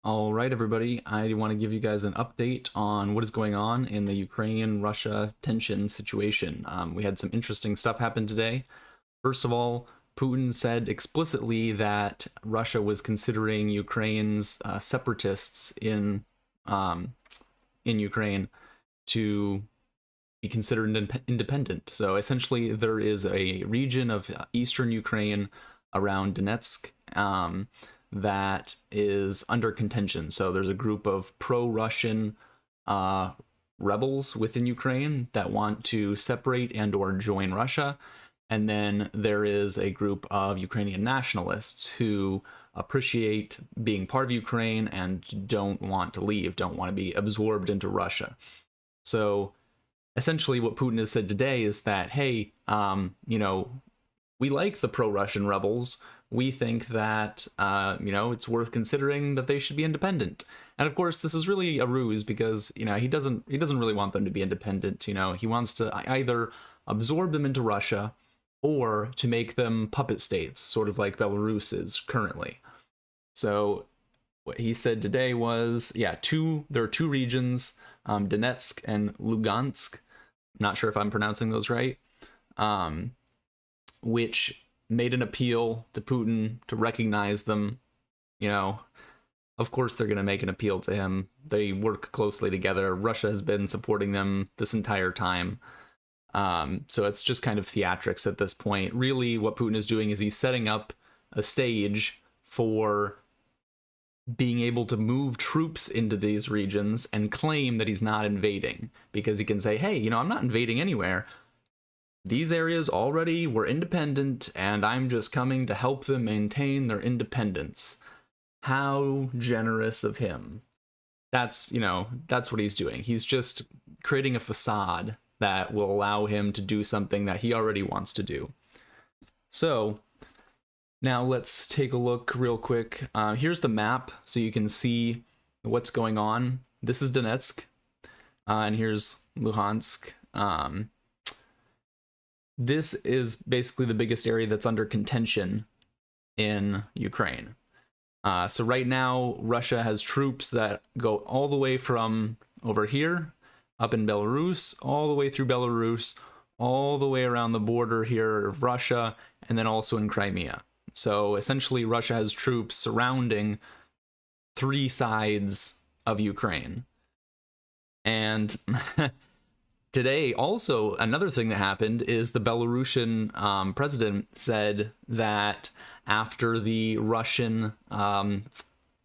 All right, everybody. I want to give you guys an update on what is going on in the Ukraine-Russia tension situation. We had some interesting stuff happen today. First of all, Putin said explicitly that Russia was considering Ukraine's separatists in Ukraine to be considered independent. So essentially, there is a region of eastern Ukraine around Donetsk that is under contention. So there's a group of pro-Russian rebels within Ukraine that want to separate and or join Russia. And then there is a group of Ukrainian nationalists who appreciate being part of Ukraine and don't want to leave, don't want to be absorbed into Russia. So essentially what Putin has said today is that, hey, we like the pro-Russian rebels. We think that, it's worth considering that they should be independent. And of course, this is really a ruse because, he doesn't really want them to be independent. He wants to either absorb them into Russia or to make them puppet states, sort of like Belarus is currently. So what he said today was, there are two regions, Donetsk and Lugansk. I'm not sure if I'm pronouncing those right, which made an appeal to Putin to recognize them. Of course they're going to make an appeal to him. They work closely together. Russia has been supporting them this entire time. So it's just kind of theatrics at this point. Really, what Putin is doing is he's setting up a stage for being able to move troops into these regions and claim that he's not invading, because he can say, hey, I'm not invading anywhere. These areas already were independent, and I'm just coming to help them maintain their independence. How generous of him. That's what he's doing. He's just creating a facade that will allow him to do something that he already wants to do. So now let's take a look real quick. Here's the map so you can see what's going on. This is Donetsk, and here's Luhansk. This is basically the biggest area that's under contention in Ukraine. So right now, Russia has troops that go all the way from over here, up in Belarus, all the way through Belarus, all the way around the border here of Russia, and then also in Crimea. So essentially, Russia has troops surrounding three sides of Ukraine. And today, also, another thing that happened is the Belarusian president said that after the Russian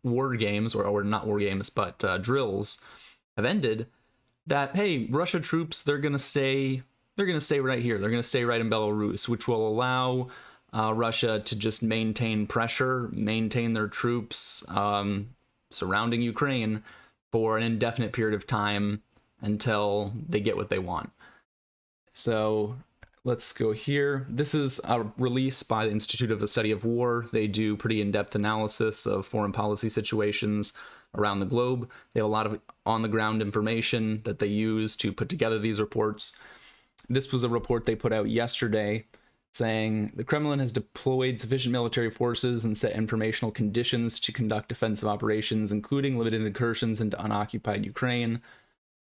war games, or not war games, but drills have ended, that, hey, Russia troops, they're going to stay right here. They're going to stay right in Belarus, which will allow Russia to just maintain pressure, maintain their troops surrounding Ukraine for an indefinite period of time until they get what they want. So let's go here. This is a release by the Institute of the Study of War. They do pretty in-depth analysis of foreign policy situations around the globe. They have a lot of on-the-ground information that they use to put together these reports. This was a report they put out yesterday saying the Kremlin has deployed sufficient military forces and set informational conditions to conduct offensive operations, including limited incursions into unoccupied Ukraine,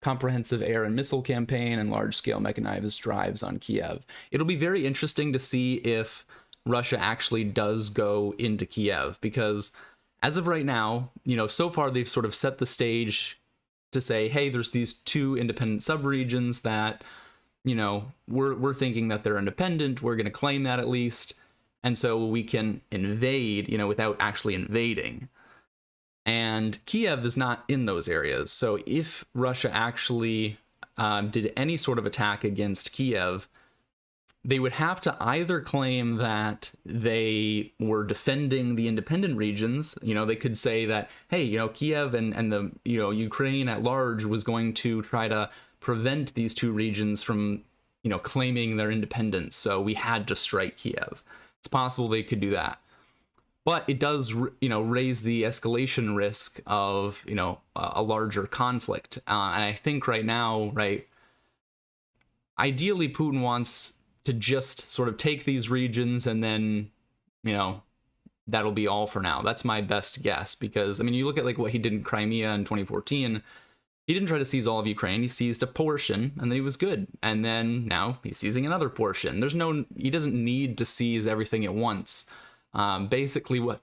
comprehensive air and missile campaign, and large-scale mechanized drives on Kiev. It'll be very interesting to see if Russia actually does go into Kiev, because as of right now, so far they've sort of set the stage to say, hey, there's these two independent subregions that, we're thinking that they're independent. We're going to claim that at least. And so we can invade, without actually invading. And Kiev is not in those areas. So if Russia actually did any sort of attack against Kiev, they would have to either claim that they were defending the independent regions. They could say that, hey, Kiev and the, Ukraine at large was going to try to prevent these two regions from, claiming their independence. So we had to strike Kiev. It's possible they could do that. But it does, raise the escalation risk of, a larger conflict. And I think right now, ideally Putin wants to just sort of take these regions and then, that'll be all for now. That's my best guess, because I mean, you look at like what he did in Crimea in 2014. He didn't try to seize all of Ukraine. He seized a portion, and then he was good. And then now he's seizing another portion. He doesn't need to seize everything at once. Basically, what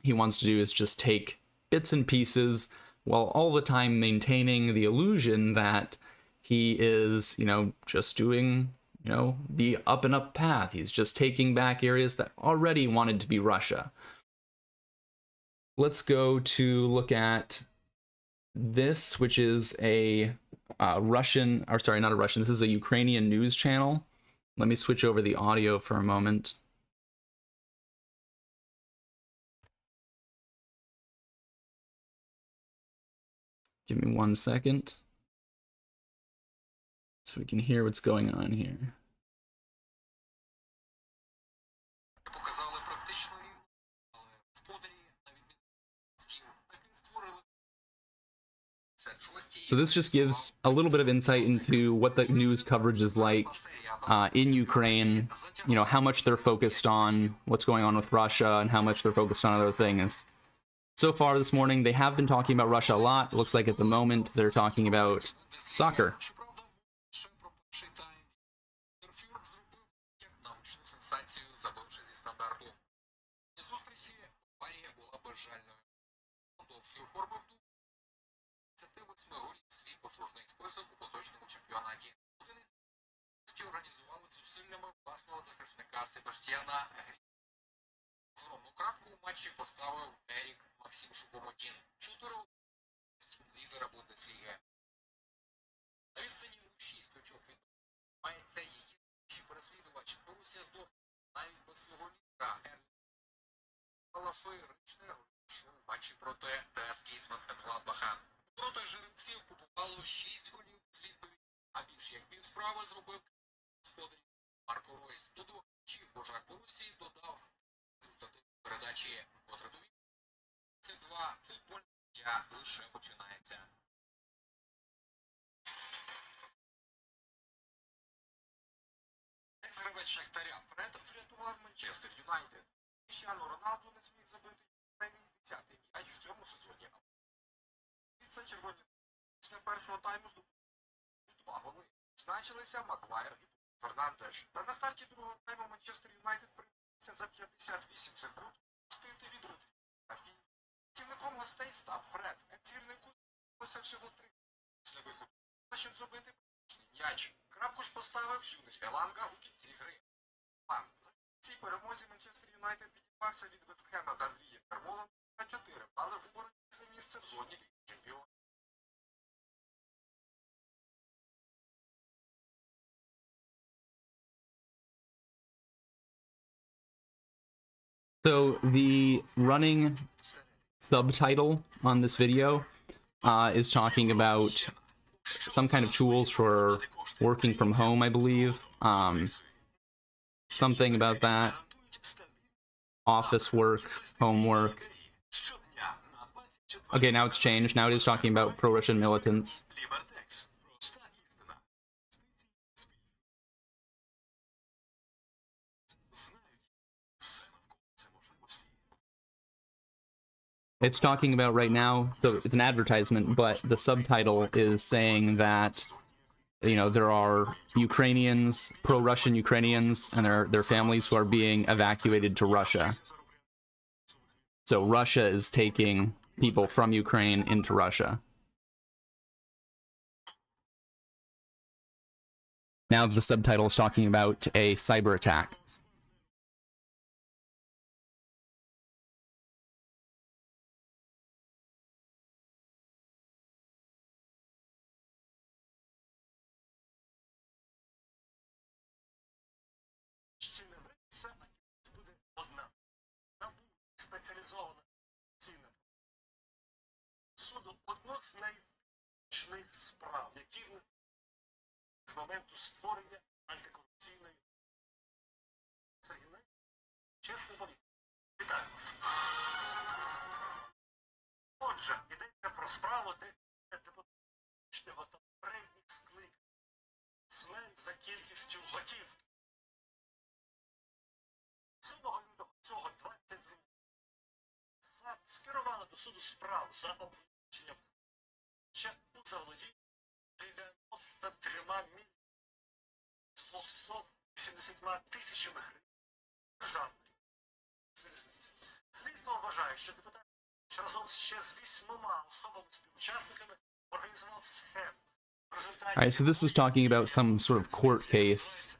he wants to do is just take bits and pieces, while all the time maintaining the illusion that he is, just doing, the up and up path. He's just taking back areas that already wanted to be Russia. Let's go to look at this, which is a Russian, or sorry, not a Russian, this is a Ukrainian news channel. Let me switch over the audio for a moment. Give me 1 second so we can hear what's going on here. So this just gives a little bit of insight into what the news coverage is like in Ukraine, how much they're focused on what's going on with Russia and how much they're focused on other things. So far this morning, they have been talking about Russia a lot. It looks like at the moment they're talking about soccer. Організували зусиллями власного захисника Себастьяна Грі. Зробну крапку у матчі поставив Ерік Максим Шупомотін. 4 лідера Бундесліги. На відстані у 6 очок від мається її переслідувач Борусія з Дортмунда. Навіть без свого лідера Ерлінга феєричне у матчі проти ТСК із Менхенгладбаха. У воротах жеребців побувало 6 голів з відповіді, а більш як півсправи зробив господарів Марко Ройс. До 2 м'ячів вожак Борусії додав результативні передачі вкотре до віку. Це 2 футбольне життя лише починається. Екс-гравець Шахтаря Фред врятував Манчестер Юнайтед. Кріштіану Роналду не зміг забити крайній 10-й м'яч в цьому сезоні. Це червоні після першого тайму здобули 2 голи. Значилися Маквайр і Фернандеш. Та на старті другого тайму Манчестер Юнайтед примусився за 58 секунд пустити від Родріго. Ківником гостей став Фред. Екс-гірнику залишилося всього 3 після виходу, щоб забити м'яч. Крапку ж поставив юний Еланга у кінці гри. За цій перемозі Манчестер Юнайтед відірвався від Вестхема з Андрієм Ярмолом на 4 бали у боротьбі за місце в зоні Ліги Чемпіонів. So the running subtitle on this video is talking about some kind of tools for working from home, I believe. Something about that. Office work, homework. Okay, now it's changed. Now it is talking about pro-Russian militants. It's talking about right now, so it's an advertisement, but the subtitle is saying that, there are Ukrainians, pro-Russian Ukrainians, and their families who are being evacuated to Russia. So Russia is taking people from Ukraine into Russia. Now the subtitle is talking about a cyber attack. Спеціалізована цінна суду одну з найбільших справ, які з моменту створення антикорупційної Сергій, чесно політики. Вітаю вас. Отже, йдеться про справу, де депутатичного та попередніх скликань смерть за кількістю готівки. 7 лютого цього 22 скерували до суду справу за обвинуваченням у заволодінні 93 мільйонами 280 тисячами гривень державної залізниці. Слідство вважає, що депутат разом ще з 8 особами-співучасниками організував схему. Alright, so this is talking about some sort of court case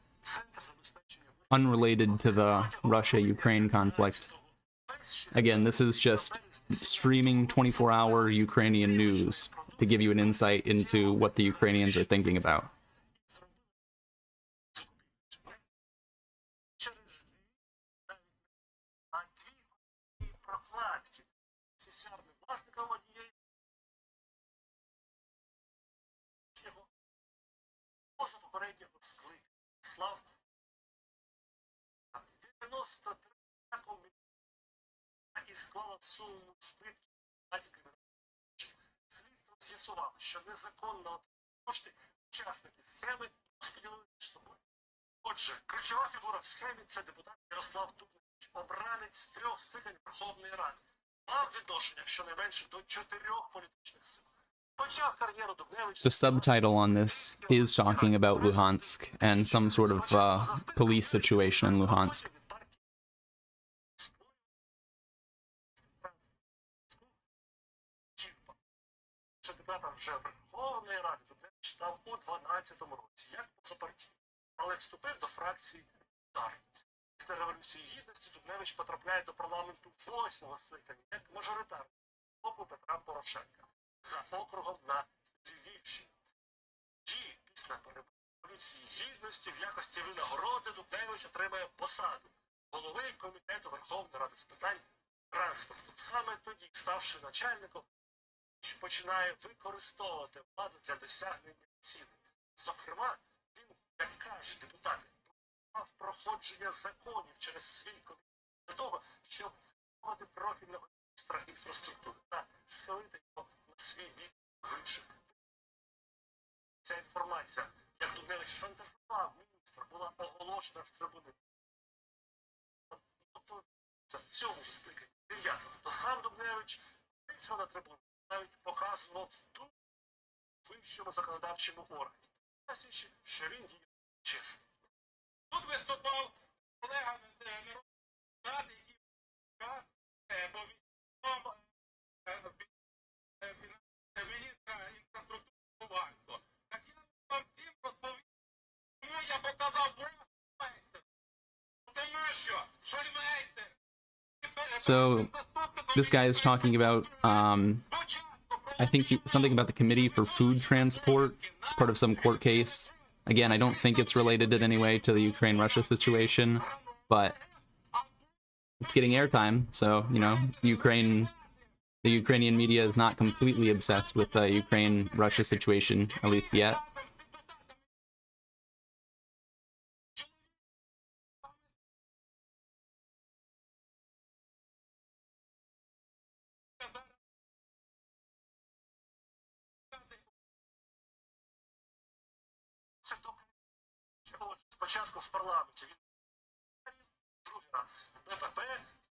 unrelated to the Russia-Ukraine conflict. Again, this is just streaming 24-hour Ukrainian news to give you an insight into what the Ukrainians are thinking about. Попереднього скликання слав 93 і склала суму збитків. Слідство з'ясувало, що незаконно кошти учасники схеми розподілили між собою. Отже, ключова фігура в схемі – це депутат Ярослав Дубневич, обранець 3 скликань Верховної Ради. Мав відношення щонайменше до 4 політичних сил. The subtitle on this is talking about Luhansk and some sort of police situation in Luhansk. Депутатом вже Верховної Ради Дубневич став у 12-му році, як позапартійний, але вступив до фракції «Удар». Після Революції Гідності Дубневич потрапляє до парламенту 8-го скликання як мажоритарний блоку Петра Порошенка за округом на Львівщині. І після перемоги Революції Гідності в якості винагороди Дубневич отримає посаду голови комітету Верховної Ради з питань транспорту. Саме тоді, ставши начальником, починає використовувати владу для досягнення цілей. Зокрема, він, як кажуть депутати, мав проходження законів через свій комітет для того, щоб вимагати профільного міністра інфраструктури та схилити його на свій бік вище. Ця інформація, як Дубневич шантажував міністра, була оголошена з трибуни. Це в цьому ж скликанні 9-го. То сам Дубневич вийшов на трибуну, навіть показував тут вищому законодавчому органі, пояснюючи, що він є чесний. Тут виступав колега народного депутата, який був міністра інфраструктури Луганського. Так я вам всім розповім, чому я показав Шульмейстер. Тому що Шульмейстер. So this guy is talking about, I think something about the Committee for Food Transport. It's part of some court case. Again, I don't think it's related in any way to the Ukraine-Russia situation, but it's getting airtime. So, you know, the Ukrainian media is not completely obsessed with the Ukraine-Russia situation, at least yet. Це спочатку в парламенті він другий раз в БПП,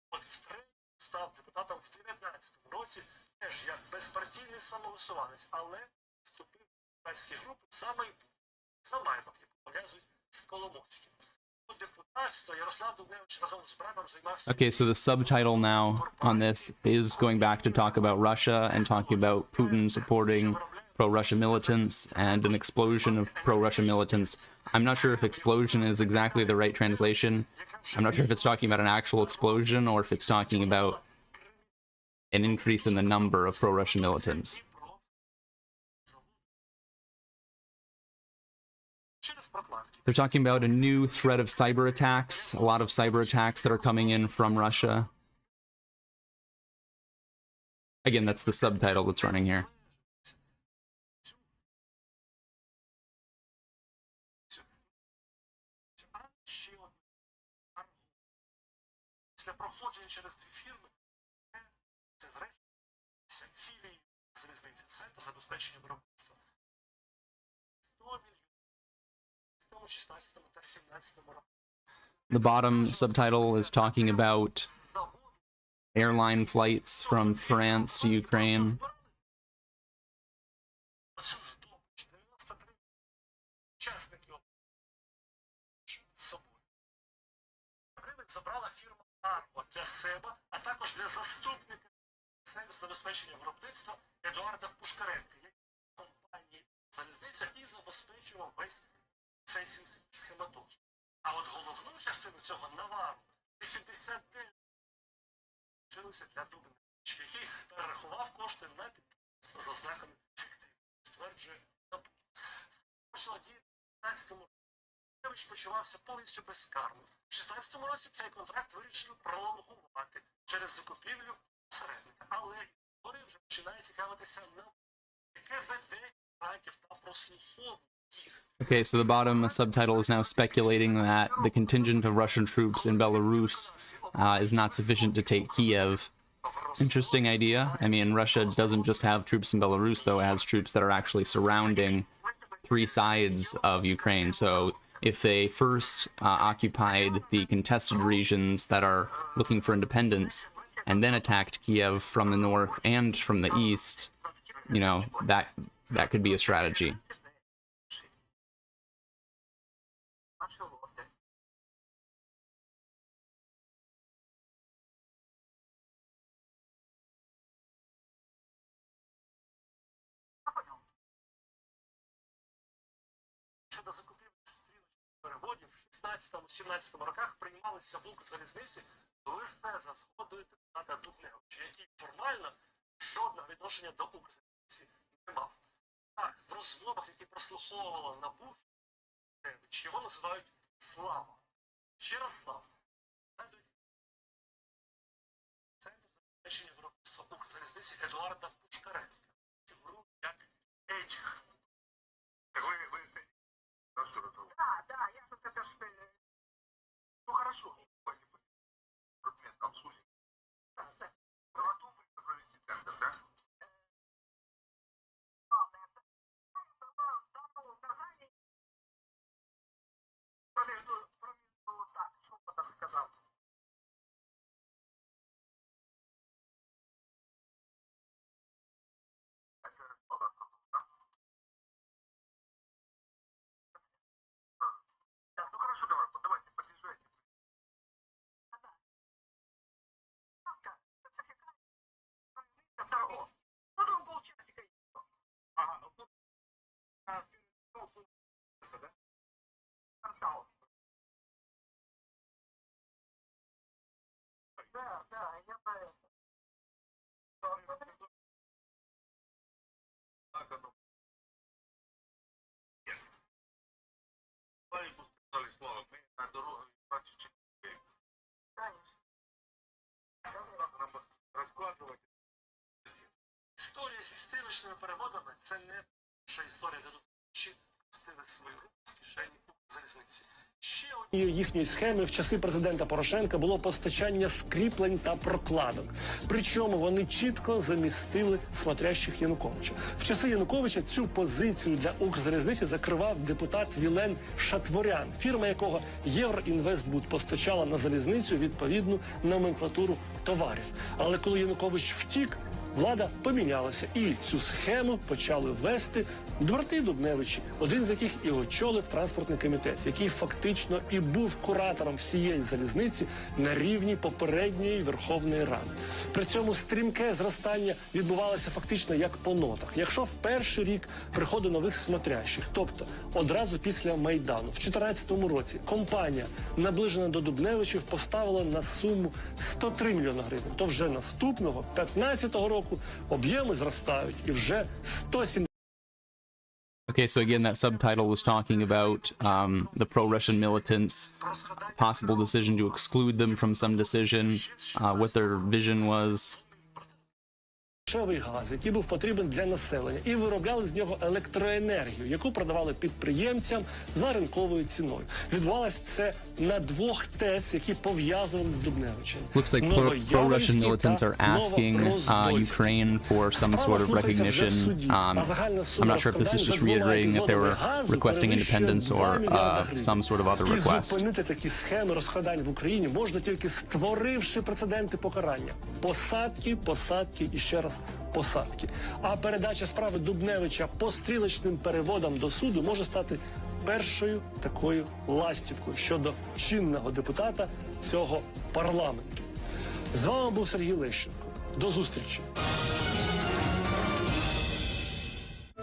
от втретє став депутатом в 19-му році, теж як безпартійний самовисуванець, але вступив в депутатські групи за майбутнє, за маймак, яку пов'язують з Коломойським. У депутатство Ярослав Дубневич разом з братом займався... Okay, so the subtitle now on this is going back to talk about Russia and talking about Putin supporting pro-Russia militants and an explosion of pro-Russia militants. I'm not sure if explosion is exactly the right translation. I'm not sure if it's talking about an actual explosion or if it's talking about an increase in the number of pro-Russian militants. They're talking about a new threat of cyber attacks, a lot of cyber attacks that are coming in from Russia. Again, that's the subtitle that's running here. Після проходження через дві фірми, це зрештою філії залізниці, центр забезпечення виробництва. 100 мільйонів в 16 та 17 роках. The bottom subtitle is talking about airline flights from France to Ukraine. Оцю здобич 93 учасники з собою. Гривень забрала фірма Арго для себе, а також для заступника Центру забезпечення виробництва Едуарда Пушкаренка, який компанії «Залізниця» і забезпечував весь цей схематоз. А от головну частину цього навару 89 вчилися для Дубневича, який перерахував кошти на підприємство з ознаками фіктивності, стверджує НАБУ. Почала діяти в 2015 році. Дубневич почувався повністю безкарно. В 2016 році цей контракт вирішили пролонгувати через закупівлю посередника. Але історія вже починає цікавитися НАБУ, яке веде агентів та прослуховує їх. Okay, so the bottom subtitle is now speculating that the contingent of Russian troops in Belarus is not sufficient to take Kiev. Interesting idea. I mean, Russia doesn't just have troops in Belarus, though. It has troops that are actually surrounding 3 sides of Ukraine. So if they first occupied the contested regions that are looking for independence and then attacked Kiev from the north and from the east, you know, that could be a strategy. Щодо закупівлі стрілочних переводів в 16-17 роках приймалися в Укрзалізниці лише за згодою депутата Дубневича, який формально жодного відношення до Укрзалізниці не мав. Так, в розмовах, які прослуховувала НАБУ, його називають Слава. Ще раз Слава. Згадують Центр забезпечення виробництва Укрзалізниці Едуарда Пушкаренка. Фігурує як Едіх. Да, я тут это ну хорошо, обслуживание. Да? Так, что потом сказал? Так, ну хорошо, давайте, подъезжайте. Вот он полчасика ехал. Ага, вот. Да, я поэтому. Так оно. Панику сказали слова, мы на дорогу 24 людей. Конечно. Нам розкладувати. Історія зі стрілочними переводами – це не перша історія, де Дубневичі пустили свої руки з кишені Укрзалізниці. Ще однією їхньої схеми в часи президента Порошенка було постачання скріплень та прокладок. Причому вони чітко замістили смотрящих Януковича. В часи Януковича цю позицію для Укрзалізниці закривав депутат Вілен Шатворян, фірма якого Євроінвестбуд постачала на залізницю відповідну номенклатуру товарів. Але коли Янукович втік, влада помінялася, і цю схему почали вести брати Дубневичі, один з яких і очолив транспортний комітет, який фактично і був куратором всієї залізниці на рівні попередньої Верховної Ради. При цьому стрімке зростання відбувалося фактично як по нотах. Якщо в перший рік приходу нових смотрящих, тобто одразу після Майдану, в 2014 році компанія, наближена до Дубневичів, поставила на суму 103 мільйони гривень, то вже наступного, 2015 року, об'єми зростають і вже 170. Okay, so again, that subtitle was talking about the pro-Russian militants, possible decision to exclude them from some decision, what their vision was. дешевий газ, який був потрібен для населення, і виробляли з нього електроенергію, яку продавали підприємцям за ринковою ціною. Відбувалося це на 2 ТЕС, які пов'язували з Дубневичем. Looks like pro-Russian militants are asking Ukraine for some sort of recognition. I'm not sure if this is just reiterating that they were requesting independence or some sort of other І request. зупинити такі схеми розкрадань в Україні можна тільки створивши прецеденти покарання. Посадки, посадки і ще раз посадки. А передача справи Дубневича по стрілочним переводам до суду може стати першою такою ластівкою щодо чинного депутата цього парламенту. З вами був Сергій Лещенко. До зустрічі.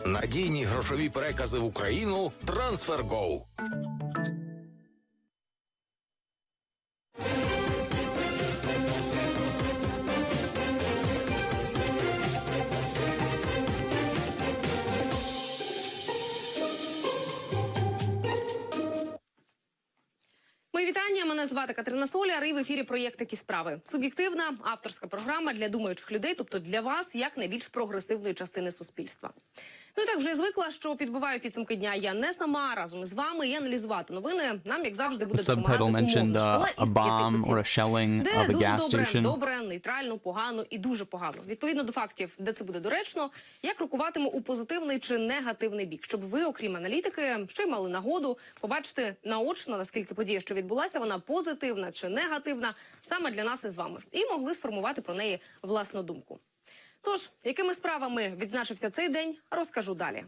Надійні грошові перекази в Україну TransferGo. Мої вітання, мене звати Катерина Соляр, і в ефірі проєкт «Такі справи». Суб'єктивна, авторська програма для думаючих людей, тобто для вас, як найбільш прогресивної частини суспільства. Ну і так, вже звикла, що підбиваю підсумки дня я не сама, разом із вами, і аналізувати новини нам, як завжди, буде допомагати умовна школа із 5 де дуже добре, нейтрально, погано і дуже погано. Відповідно до фактів, де це буде доречно, я крокуватиму у позитивний чи негативний бік, щоб ви, окрім аналітики, ще й мали нагоду побачити наочно, наскільки подія, що відбулася, вона позитивна чи негативна, саме для нас із вами, і могли сформувати про неї власну думку. Тож, якими справами відзначився цей день, розкажу далі.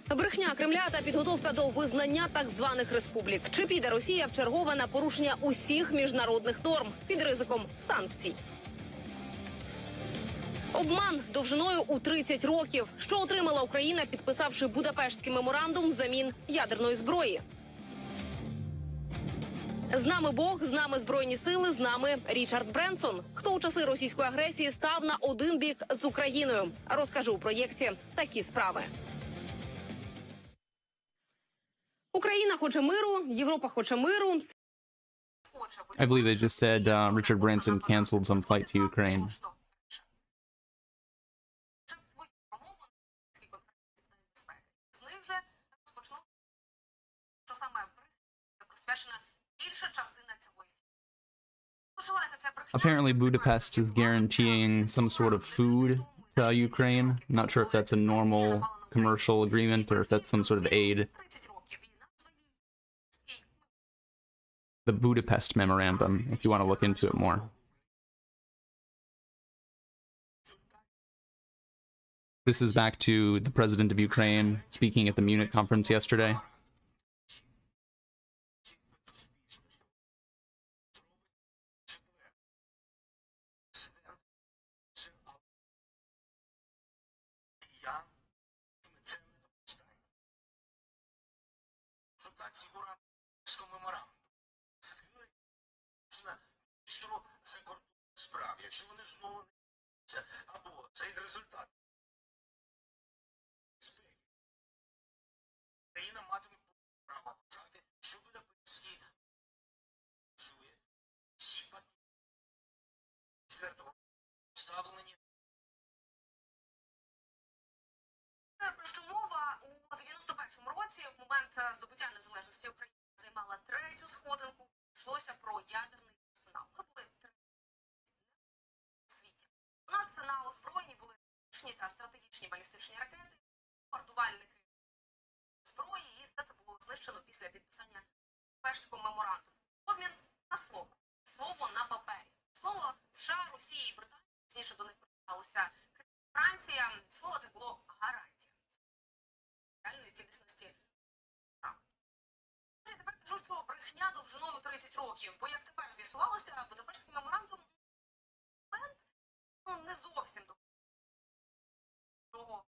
Брехня Кремля та підготовка до визнання так званих республік. Чи піде Росія в чергове на порушення усіх міжнародних норм під ризиком санкцій? Обман довжиною у 30 років. Що отримала Україна, підписавши Будапештський меморандум взамін ядерної зброї? З нами Бог, з нами Збройні сили, з нами Річард Бренсон. Хто у часи російської агресії став на один бік з Україною? Розкажу у проєкті «Такі справи». Україна хоче миру, Європа хоче миру. I believe they just said Richard Branson canceled some flight to Ukraine. З них же розпочну, що саме присвячена більша частина цього ефіру. Почалася ця брехня. Apparently Budapest is guaranteeing some sort of food to Ukraine. Not sure if that's a normal commercial agreement or if that's some sort of aid. 30 років і назва її The Budapest Memorandum, if you want to look into it more. This is back to the president of Ukraine speaking at the Munich conference yesterday. Якщо вони знову не це або цей результат безпеки, країна матиме право вважати, що Будапештський працює всі пакети четвертого ставлення. Про що мова у 91-му році, в момент здобуття незалежності України, займала 3-ю сходинку, йшлося про ядерний арсенал. Ми були 3 у світі. У нас на озброєнні були тактичні та стратегічні балістичні ракети, бомбардувальники зброї, і все це було знищено після підписання Будапештського меморандуму. Обмін на слово. Слово на папері. Слово США, Росії і Британії, пізніше до них приєдналася Франція. Слово це було гарантія реальної цілісності. Я тепер кажу, що брехня довжиною 30 років, бо як тепер з'ясувалося, Будапештський меморандум не зовсім до того.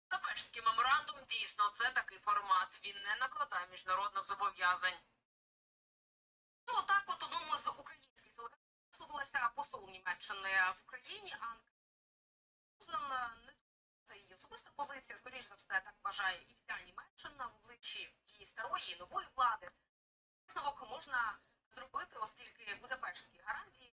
Будапештський меморандум дійсно це такий формат. Він не накладає міжнародних зобов'язань. Ну, отак от одному з українських телеканалів висловилася посол Німеччини в Україні, не це її особиста позиція, скоріш за все, так вважає і вся Німеччина в обличчі її старої і нової влади. Висновок можна зробити, оскільки Будапештські гарантії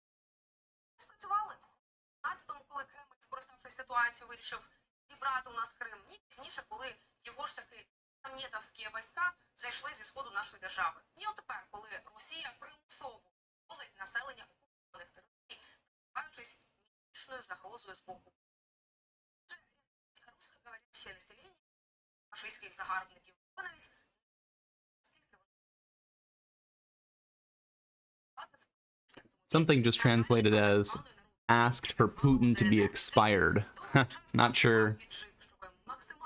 працювали. У 15-му, коли Кремль, скориставшись ситуацією, вирішив зібрати у нас Крим, ні пізніше, коли його ж таки кам'єтовські війська зайшли зі сходу нашої держави. Ні, от тепер, коли Росія примусово возить населення окупованих територій, прикриваючись міфічною загрозою з боку русскоговорящее населення, фашистських загарбників, ви навіть скільки вони Something just translated as asked for Putin to be expired. Not sure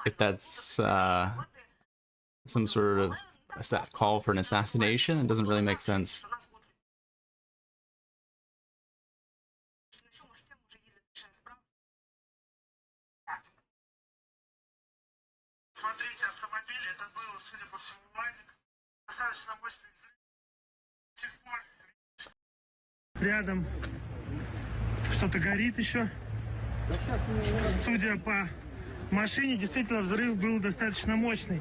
if that's some sort of call for an assassination. It doesn't really make sense. Смотрите, автомобиль, это был, судя по всему, УАЗик. Достаточно мощный взрыв. До сих пор рядом что-то горит еще. Судя по машине, действительно взрыв был достаточно мощный.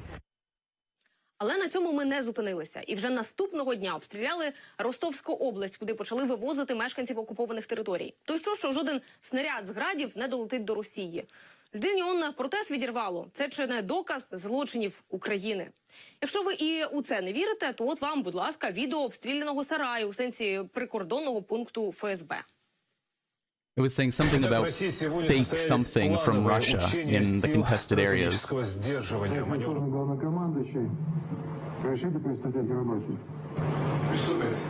Але на цьому ми не зупинилися. І вже наступного дня обстріляли Ростовську область, куди почали вивозити мешканців окупованих територій. То що жоден снаряд з градів не долетить до Росії. Людині он протез відірвало. Це чи не доказ злочинів України? Якщо ви і у це не вірите, то от вам, будь ласка, відео обстріляного сараю у сенсі прикордонного пункту ФСБ. It was saying something about fake something from Russia in the contested areas. Главнокомандующий, разрешите приступить к работе? Приступайте.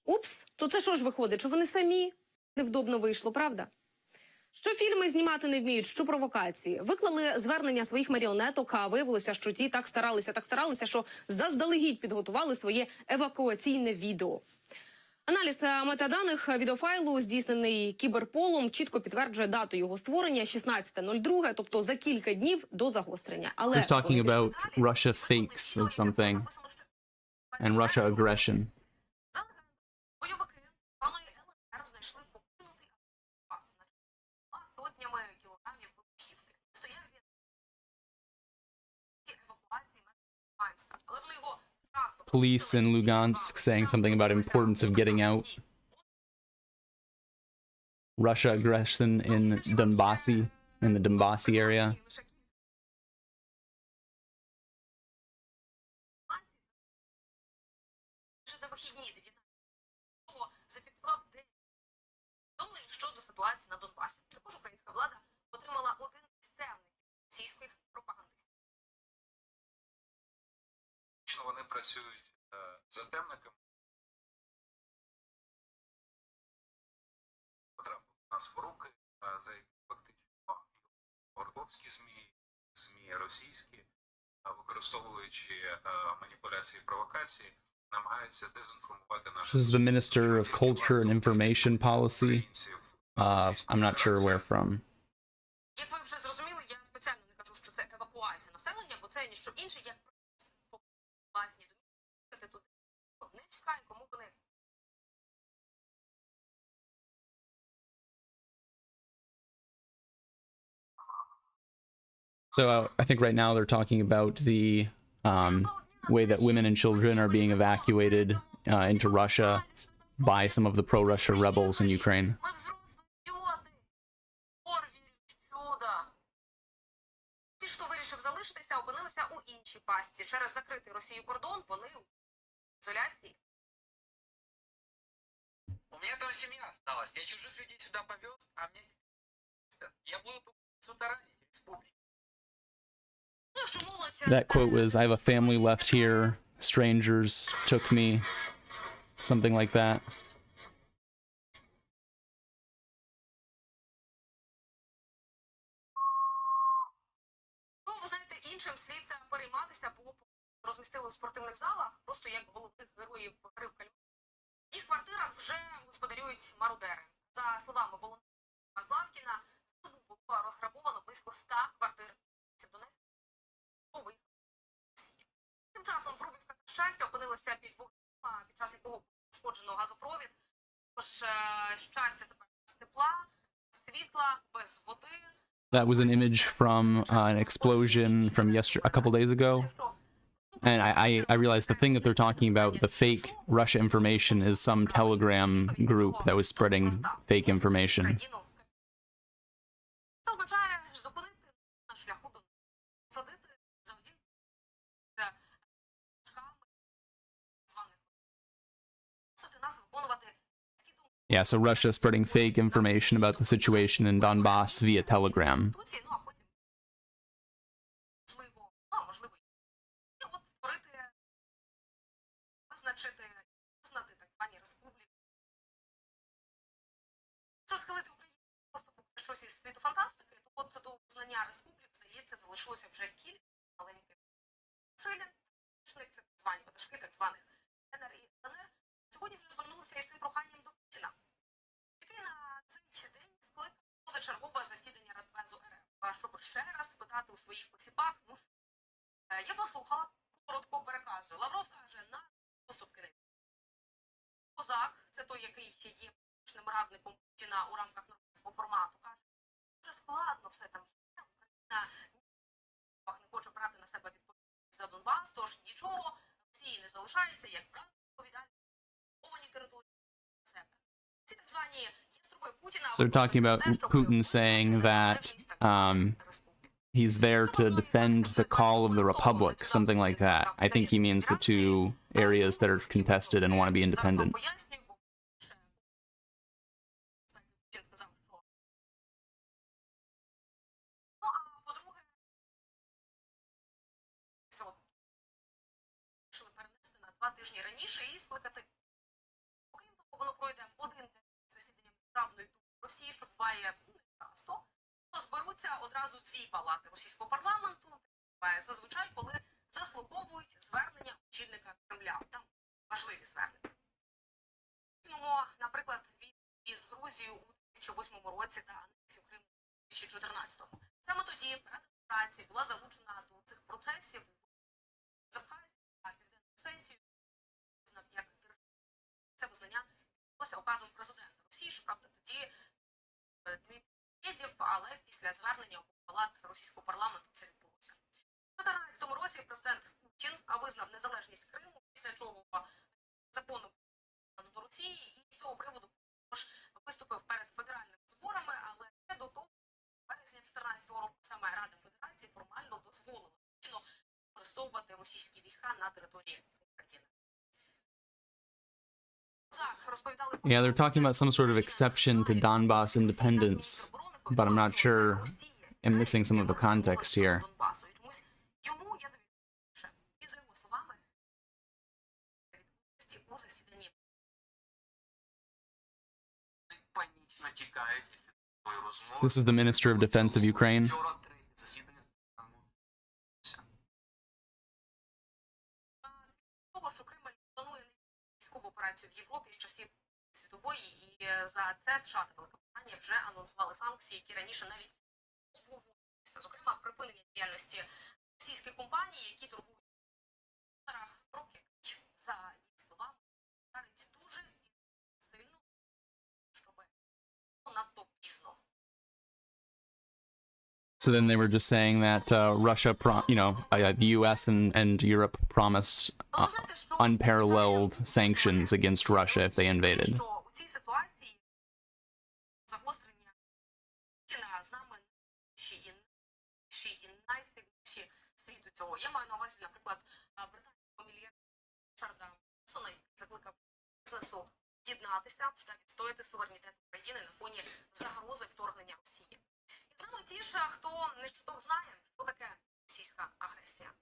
Упс, то це що ж виходить, що вони самі невдобно вийшло, правда? Що фільми знімати не вміють, що провокації. Виклали звернення своїх маріонеток, а виявилося, що ті так старалися, що заздалегідь підготували своє евакуаційне відео. Аналіз метаданих відеофайлу, здійснений кіберполом, чітко підтверджує дату його створення – 16.02, тобто за кілька днів до загострення. Але He's talking about Russia fakes of something and Russia aggression. Бойовики паної ЛНР знайшли покинутий автопас на сотнями кілограмів вибухівки. Стояв він евакуації Луганська, але вони його часто... Police in Lugansk saying something about importance of getting out. Russia aggression in the Donbassy area. За вихідні 19-го зафіксував день повідомлень щодо ситуації на Донбасі. Також українська влада отримала один із темників російських пропагандистів. Вони працюють за темниками. Потрапив у нас в руки, за які фактично ордовські ЗМІ російські, використовуючи маніпуляції і провокації, намагаються дезінформувати наші... This is the Minister of Culture and Information Policy. I'm not sure where from. Як ви вже зрозуміли, я спеціально не кажу, що це евакуація населення, бо це ніщо інше, як власні домівки туди. Не чекай, кому вони. So I think right now they're talking about the way that women and children are being evacuated into Russia by some of the pro-Russia rebels in Ukraine. Ми взрослі люди. Пор вірю в чудо. Ті, хто вирішив залишитися, опинилися у іншій пастці. Через закритий Росією кордон вони у ізоляції. У меня там семья осталась. Я чужих людей сюда повез, а мне... Я буду тут сударанить республики. Ну, якщо молодь... That quote was, I have a family left here, strangers took me, something like that. Ну, ви знаєте, іншим слід перейматися, бо розмістили у спортивних залах, просто як головних героїв гри в кальмар. В їх квартирах вже господарюють мародери. За словами Володимира Златкіна, за добу було розграбовано близько 100 квартир в Донецьку. Тим часом Врубівка та щастя опинилася під вогнем, під час якого пошкоджено газопровід. Тож щастя тепер без тепла, світла, без води. That was an image from an explosion from a couple days ago. And I realized the thing that they're talking about, the fake Russia information, is some Telegram group that was spreading fake information. Це означає зупинити на шляху до садити за один шками званих. Мусити нас виконувати. Yeah, so Russia spreading fake information about the situation in Donbass via Telegram. Визнати так звані республіки. Що схилити Україну поступу це щось із світу фантастики, то от до визнання республік, здається, залишилося вже кілька маленьких шилін, це так звані ватажки так званих НР і ЛНР, сьогодні вже звернулися із цим проханням до Путіна, який на цей день скликав позачергове засідання Радбезу РФ, щоб ще раз питати у своїх посіпак. Я послухала, коротко переказую. Лавров каже, на поступки не. Козак, це той, який є політичним радником Путіна у рамках нормандського формату, каже, дуже складно все там є. Україна не хоче брати на себе відповідальність за Донбас, тож нічого Росії не залишається, як брати відповідальність за окуповані території себе. Ці так звані яструби Путіна... So they're talking about Putin saying that he's there to defend the call of the Republic, something like that. I think he means the two areas that are contested and want to be independent. Тижні раніше і скликати. Окрім того, воно пройде в один день засідання Державної думи Росії, що буває не часто, то зберуться одразу дві палати російського парламенту, зазвичай, коли заслуховують звернення очільника Кремля. Там важливі звернення. Візьмемо, наприклад, із Грузією у 2008 році та анексію Криму у 2014. Саме тоді Рада Федерації була залучена до цих процесів в Абхазії та Південну Осетію. Як це визнання відбулося указом президента Росії, щоправда, тоді Дмитрій Медведєв, але після звернення у палат російського парламенту це відбулося. У 2014 році президент Путін визнав незалежність Криму, після чого законом до Росії, і з цього приводу також виступив перед федеральними зборами, але до того, в березні 2014 року саме Рада Федерації формально дозволила Путіну використовувати російські війська на території України. Yeah, they're talking about some sort of exception to Donbass independence, but I'm not sure. I'm missing some of the context here. This is the Minister of Defense of Ukraine. Операцію в Європі з часів світової, і за це США та Великобританія вже анонсували санкції, які раніше навіть обговорювалися. Зокрема, припинення діяльності російських компаній, які торгують в доларах, роки, за їх словами, дарить дуже сильно, щоб надто пізно. So then they were just saying that Russia, the U.S. and Europe promised unparalleled sanctions against Russia if they invaded. Я маю на увазі, наприклад, британського мільярда Річарда Бренсона, який закликав бізнесу єднатися та відстояти суверенітет України на фоні загрози вторгнення Росії. І з нами ті ж, хто не чудово знає, що таке російська агресія.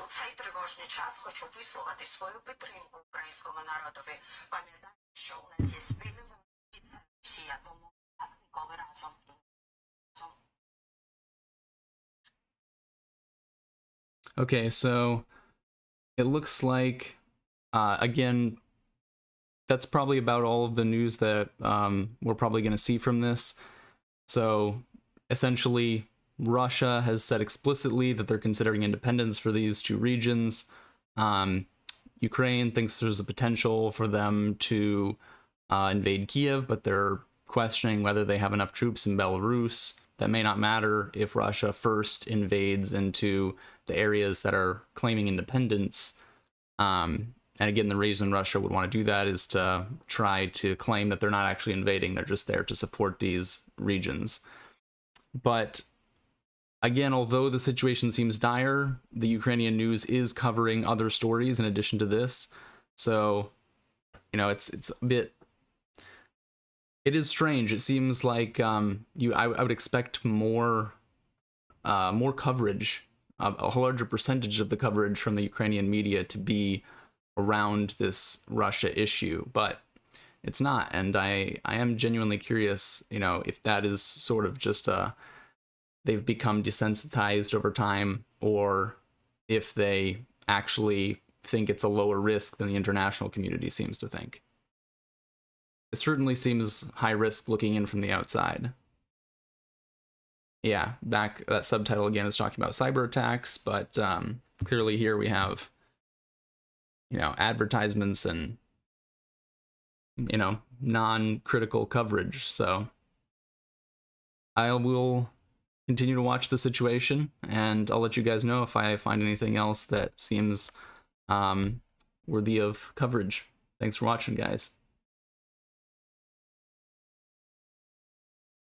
У цей тривожний час хочу висловити свою підтримку українському народові. Пам'ятаю, що у нас є спільний ворог, і це Росія, тому так ніколи разом. Okay, so it looks like, again, that's probably about all of the news that we're probably going to see from this. So essentially, Russia has said explicitly that they're considering independence for these two regions. Ukraine thinks there's a potential for them to invade Kiev, but they're questioning whether they have enough troops in Belarus. That may not matter if Russia first invades into the areas that are claiming independence. And again, the reason Russia would want to do that is to try to claim that they're not actually invading, they're just there to support these regions. But again, although the situation seems dire, the Ukrainian news is covering other stories in addition to this. So, you know, it's a bit... It is strange. It seems like I would expect more coverage, a larger percentage of the coverage from the Ukrainian media to be around this Russia issue, but it's not. And I am genuinely curious, you know, if that is sort of just they've become desensitized over time, or if they actually think it's a lower risk than the international community seems to think. It certainly seems high risk looking in from the outside. Yeah, that subtitle again is talking about cyber attacks, but clearly here we have, you know, advertisements and, you know, non-critical coverage. So I will continue to watch the situation, and I'll let you guys know if I find anything else that seems worthy of coverage. Thanks for watching, guys.